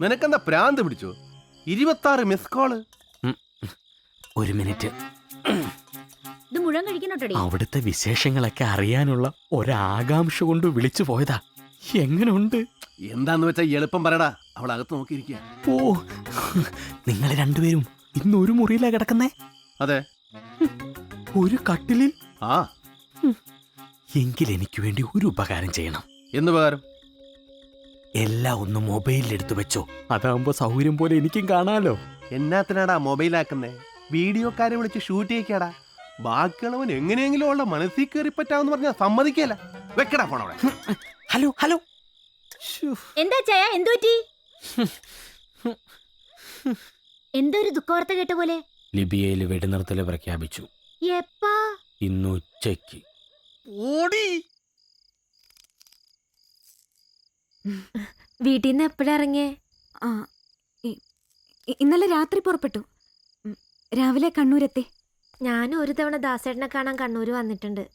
നിനക്കെന്താ പ്രാന്ത് പിടിച്ചോ? 26 miss call. ഒരു മിനിറ്റ്. ഇത് മുഴുവൻ കഴിക്കണോട്ടടി. അവിടുത്തെ വിശേഷങ്ങളൊക്കെ അറിയാനുള്ള ഒരാകാംക്ഷ കൊണ്ട് വിളിച്ചു പോയതാ. എങ്ങനുണ്ട്? എന്താന്ന് വെച്ചാ എളുപ്പം പറയടാ. അവൾ അകത്ത് നോക്കിയിരിക്കുക. ഓ, നിങ്ങൾ രണ്ടുപേരും ഇന്ന് ഒരു മുറിയിലാ കിടക്കുന്നേ? അതെ. ഒരു കട്ടിലിൽ? ആ. എങ്കിൽ എനിക്ക് വേണ്ടി ഒരു ഉപകാരം ചെയ്യണം. എന്ത് ഉപകാരം? എല്ലാം ഒന്ന് മൊബൈലിൽ എടുത്തു വെച്ചോ. അതാവുമ്പോ സൗകര്യം പോലെ എനിക്കും കാണാലോ. എന്നാത്തിനാടാ മൊബൈലാക്കുന്നേ? വീഡിയോക്കാരെ വിളിച്ച് ഷൂട്ട് ചെയ്യിക്കാടാ. ബാക്കിയുള്ളവൻ എങ്ങനെയെങ്കിലും ഉള്ള മനസ്സിൽ കയറി പറ്റാമെന്ന് പറഞ്ഞാൽ സമ്മതിക്കല. വെക്കടാ ഫോൺ അവിടെ. Hello hello. എന്താ ചായ? എന്തു പറ്റി? എന്തോ ഒരു ദുഃഖവാർത്ത കേട്ട പോലെ. ലിബിയയിൽ വെടിനിർത്തൽ പ്രഖ്യാപിച്ചു. എപ്പാ? ഇന്ന് ഉച്ചയ്ക്ക്. വീട്ടിൽ നിന്ന് എപ്പോഴാ ഇറങ്ങിയേ? ഇന്നലെ രാത്രി പുറപ്പെട്ടു. രാവിലെ കണ്ണൂരെത്തി. ഞാനും ഒരു തവണ ദാസേട്ടനെ കാണാൻ കണ്ണൂര് വന്നിട്ടുണ്ട്.